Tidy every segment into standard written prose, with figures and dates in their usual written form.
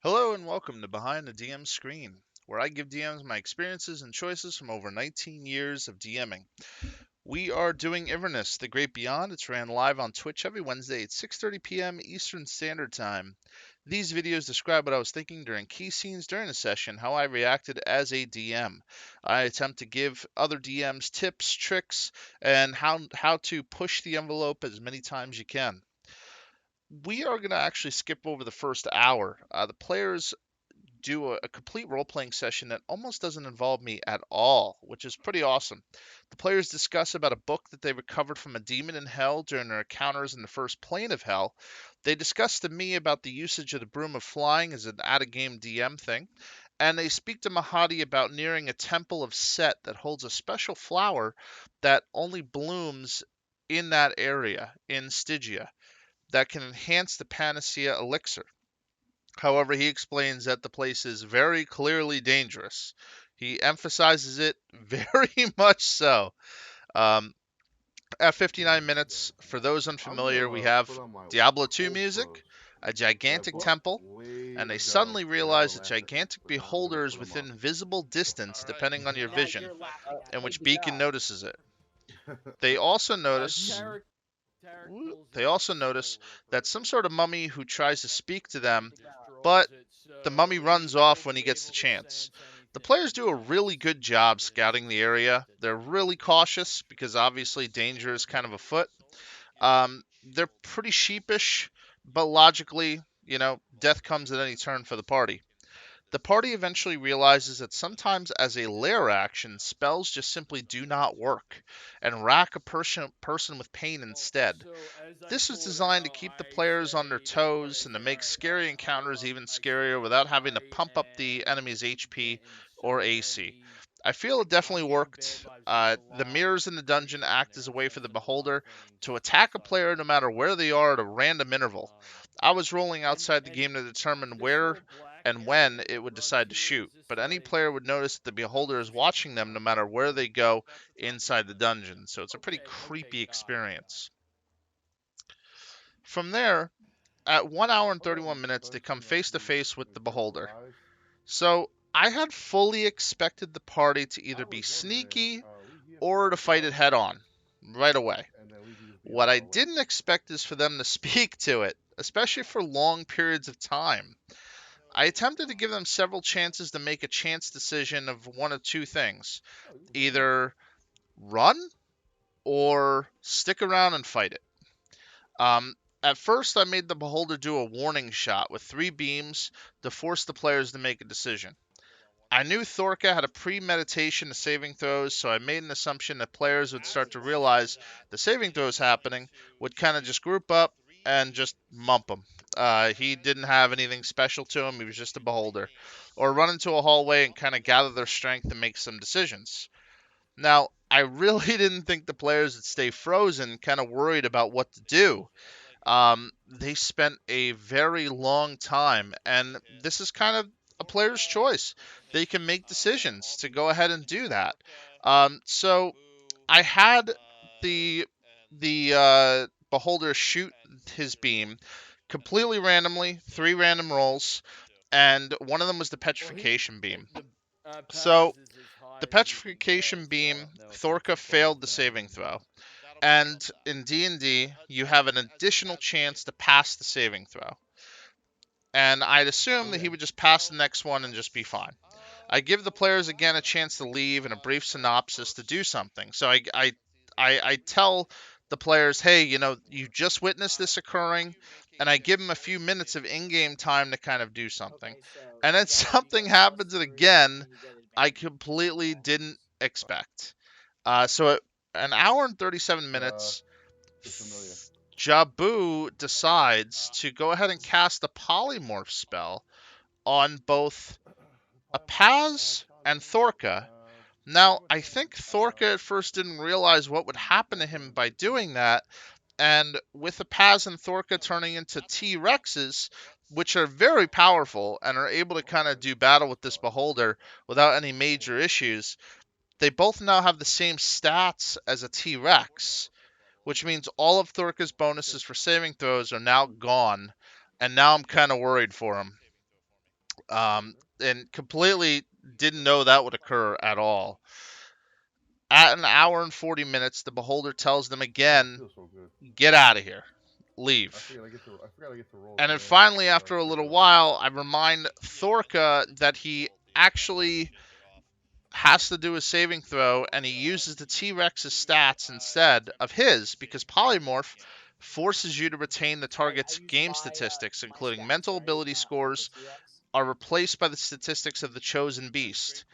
Hello and welcome to Behind the DM Screen, where I give DMs my experiences and choices from over 19 years of DMing. We are doing Inverness, The Great Beyond. It's ran live on Twitch every Wednesday at 6:30 p.m. Eastern Standard Time. These videos describe what I was thinking during key scenes during the session, how I reacted as a DM. I attempt to give other DMs tips, tricks, and how to push the envelope as many times you can. We are going to actually skip over the first hour. The players do a complete role playing session that almost doesn't involve me at all, which is pretty awesome. The players discuss about a book that they recovered from a demon in hell during their encounters in the first plane of hell. They discuss to me about the usage of the broom of flying as an out of game DM thing. And they speak to Mahadi about nearing a temple of Set that holds a special flower that only blooms in that area in Stygia that can enhance the panacea elixir. However, he explains that the place is very clearly dangerous. He emphasizes it very much so. Um, at 59 minutes, for those I'm unfamiliar, we gonna have put on my Diablo 2 full music, post. a That gigantic book temple, way and they ago. suddenly I have a realize that lantern next gigantic to it. Now I'm gonna beholders put them up. within visible distance, Alright, depending on your now vision, you're laughing at and me. which Beacon God. notices it. They also notice Tarek pulls they out also the notice scroll that recorder some sort of mummy who tries to speak to them, withdraws but it, the so mummy runs he off won't when he be gets the able to chance. sense The anything players do a until really good it's job scouting within the a area. They're distance. really cautious because obviously danger is kind of afoot. They're pretty sheepish, but logically, death comes at any turn for the party. The party eventually realizes that sometimes, as a lair action, spells just simply do not work and rack a person with pain instead. So as I'm This is pulling it designed to out, keep the I players on their say to the toes party, and to say, make alright, scary huddle encounters up. even I scarier say without having to goodbye, pump up the and enemy's HP or so then AC. he I feel it I'm definitely getting bad worked. vibes there's a The lot mirrors in the dungeon happening act there. as a I'm way for the sensing a lot of beholder things to attack a outside of player no matter where they are at a random interval. um I was rolling and outside the and game to determine this where little black and when area it that would runs decide to here, shoot, is this but any like player would notice that the beholder is watching them no matter where they go inside the dungeon, so it's a pretty okay, creepy got it. experience. From there, at 1 hour and Hold on, 31 minutes, they don't come say nothing. face to face with the Careful beholder. eyes. So I had fully expected the party to I either be was wondering, sneaky we here for or to like fight it 2 hours, head on right away. and then we could just be What on I our way. didn't expect is for them to speak to it, especially for long periods of time. I attempted to give them several chances to make a chance decision of one of two things: Oh, you good? either run or stick around and fight it. At first, I made the beholder do a warning shot with 3 beams to force the players to make a decision. I knew Thorka had a premeditation to saving throws, so I made an assumption that players would start to realize the saving throws happening, would kind of just group up and just mump him. He didn't have anything special to him, he was just a beholder. Or run into a hallway and kind of gather their strength and make some decisions. Now, I really didn't think the players would stay frozen, kind of worried about what to do. They spent a very long time, and this is kind of a player's choice. They can make decisions to go ahead and do that. So I had the beholder shoot his beam completely randomly, 3 random rolls, and one of them was the Well, he petrification beam. the So Paz is as high the as you can petrification get, beam, so no offense, Thorka I'm putting failed this the down saving easy. throw. And in D&D, you have an additional chance to pass the saving throw. And I'd assume that he Okay. would just pass the next one and just be fine. I give the players again a chance to leave and a brief synopsis to do something. So I tell the players, hey, you just witnessed this occurring, and I give them a few minutes of in-game time to kind of do something. Okay, so And you then get you something get happens +3 again and you get I advantage. completely Oh. didn't expect. So at an hour and 37 Uh, minutes, it's familiar. Jabu decides to go ahead and cast a polymorph spell on both Apaz and Thorka. Now, I think Thorka at first didn't realize what would happen to him by doing that, and with Apaz and Thorka turning into T-Rexes, which are very powerful and are able to kind of do battle with this beholder without any major issues, they both now have the same stats as a T-Rex, which means all of Thorka's bonuses for saving throws are now gone, and now I'm kind of worried for him. and completely didn't know that would occur at all. At an hour and 40 minutes, the beholder tells them Oh, it again, feels so good. get out of here. I Leave. forgot I get to roll. And then today, finally, so after a it's little good. while, I remind Thorka that he actually has to do a saving throw, and he uses the T-Rex's stats instead of his, because polymorph forces you to retain the target's game statistics, including mental ability scores, are replaced by the statistics of the chosen beast.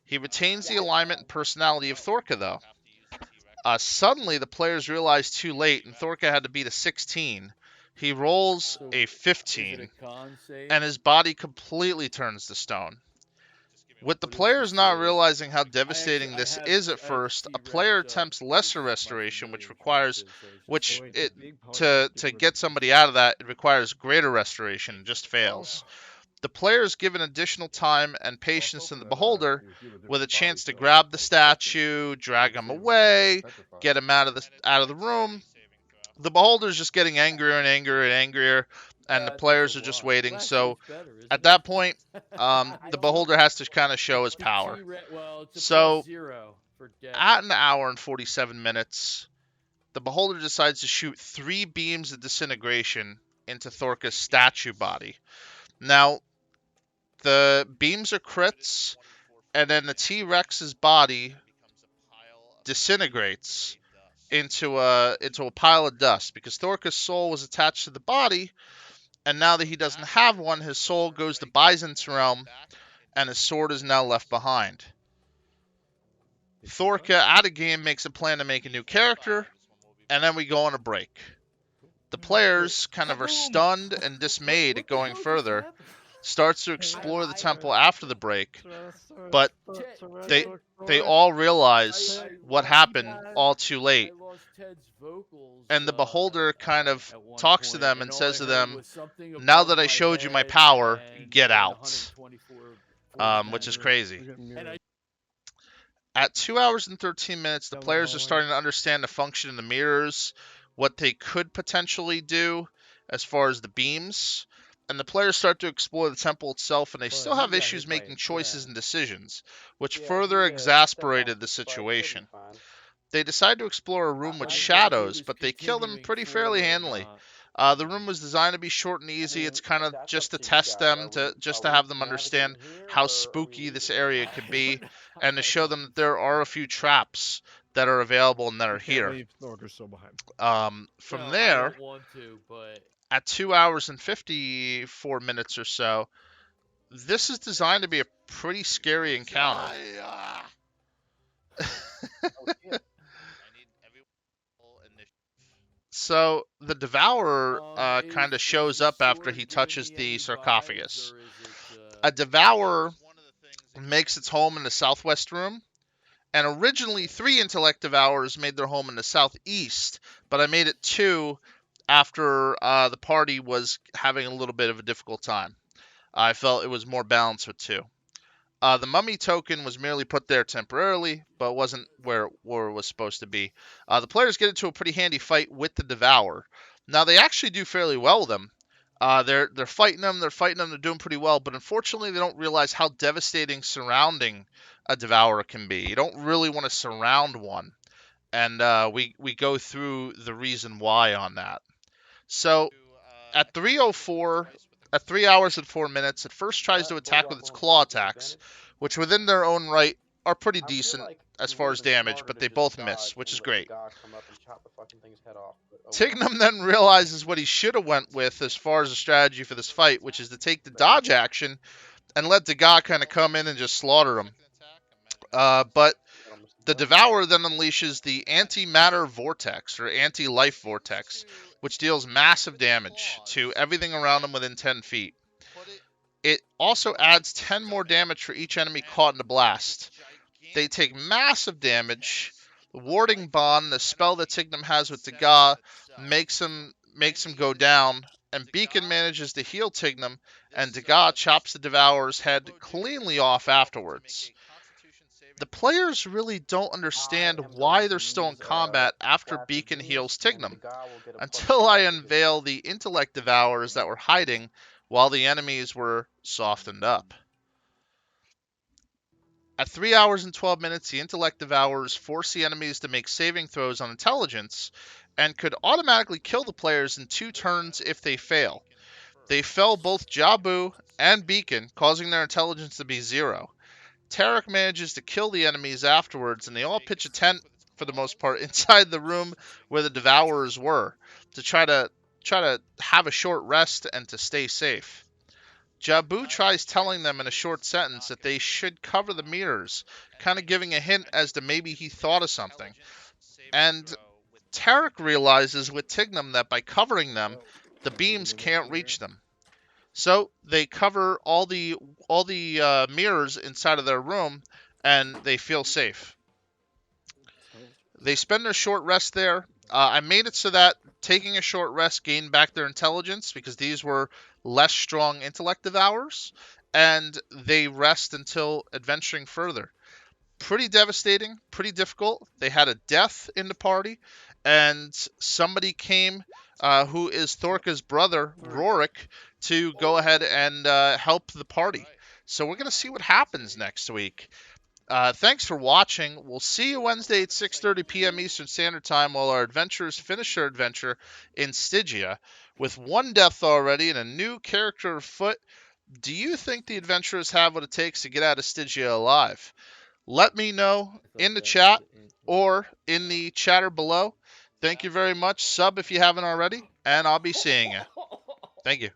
He retains the alignment and personality of Thorka, though. Suddenly, the players realize too late, and Thorka had to beat a 16. He rolls So, a is it 15, a con save? and his body completely turns to stone. With the What is players the not save? realizing how I devastating this have- is at I have first, a T-Rex, player attempts lesser base, my restoration, which familiar requires, forces, so it's just which like- it big part to get somebody out of that, it requires greater restoration, and just fails. The players given additional time and patience in the beholder, with a chance to grab the statue, drag him away, get him out of the room. The beholder's just getting angrier and angrier and angrier, and the That's players a are just lot. waiting. Last So year's better, isn't at it? that point, the beholder has to kind of show his The power. Well, it's a So, +0 for death. at an hour and 47 minutes, the beholder decides to shoot 3 beams of disintegration into Thorka's statue body. Now, the beams are crits, and then the T-Rex's body disintegrates into a pile of dust, because Thorka's soul was attached to the body, and now that he doesn't have one, his soul goes to Bison's realm, and his sword is now left behind. Thorka, out of game, makes a plan to make a new character, and then we go on a break. The players kind of are stunned and dismayed at going further, starts to explore the temple after the break, but they all realize what happened all too late. I lost Ted's vocals, And the beholder kind of at one talks to point, them and all says I to heard them, was something now above that I my showed you my head power, and get then out. 124 Which is force crazy. And I At 2 hours and 13 minutes, the players are starting to understand the function of the mirrors, what they could potentially do as far as the beams, and the players start to explore the temple itself, and they still have issues making choices and decisions, which further exasperated the situation. They decide to explore a room with My shadows, was but they kill them continuing pretty fairly forward, handily. The room was designed to be short and easy. It's kind of just to test them, to have them understand how spooky this area could be, and to show them that there are a few traps that are available and that are here. From I there, don't want to, but at 2 hours and 54 minutes or so, this is designed to be a pretty scary encounter. So the Devourer kind of shows up after he touches the sarcophagus. A Devourer makes its home in the southwest room, and originally 3 Intellect Devourers made their home in the southeast, but I made it 2 after the party was having a little bit of a difficult time. I felt it was more balanced with 2. The mummy token was merely put there temporarily, but wasn't where it was supposed to be. The players get into a pretty handy fight with the Devourer. Now, they actually do fairly well with them. They're fighting them, they're doing pretty well, but unfortunately they don't realize how devastating surrounding a Devourer can be. You don't really want to surround one, and we go through the reason why on that. So, at 3:04, at 3 hours and 4 minutes, it first tries to attack with its claw attacks, which within their own right are pretty decent as far as damage, but they both miss, which is great. Tignum then realizes what he should have went with as far as a strategy for this fight, which is to take the dodge action and let Daga kind of come in and just slaughter him. But the Devourer then unleashes the antimatter vortex, or anti-life vortex, which deals massive damage to everything around him within 10 feet. It also adds 10 more damage for each enemy caught in the blast. They take massive damage. The Warding Bond, the spell that Tignum has with Daga, makes him go down, and Beacon manages to heal Tignum, and Daga chops the Devourer's head cleanly off afterwards. The players really don't understand why they're still in combat after Beacon heals Tignum, until I unveil the Intellect Devourers that were hiding while the enemies were softened up. At 3 hours and 12 minutes, the intellect devourers force the enemies to make saving throws on intelligence and could automatically kill the players in 2 turns if they fail. They fell both Jabu and Beacon, causing their intelligence to be 0. Tarek manages to kill the enemies afterwards, and they all pitch a tent, for the most part, inside the room where the devourers were, to try to have a short rest and to stay safe. Jabu tries telling them in a short sentence that they should cover the mirrors, kind of giving a hint as to maybe he thought of something. And Tarek realizes with Tignum that by covering them, the beams can't reach them. So they cover all the mirrors inside of their room, and they feel safe. They spend a short rest there. I made it so that taking a short rest gained back their intelligence because these were less strong intellect devourers, and they rest until adventuring further. Pretty devastating, pretty difficult. They had a death in the party, and somebody came who is Thorka's brother, Rorik, to go ahead and help the party. So we're going to see what happens next week. Thanks for watching. We'll see you Wednesday at 6:30 p.m. Eastern Standard Time while our adventurers finish their adventure in Stygia. With 1 death already and a new character afoot, do you think the adventurers have what it takes to get out of Stygia alive? Let me know in the chat or in the chatter below. Thank you very much. Sub if you haven't already, and I'll be seeing you. Thank you.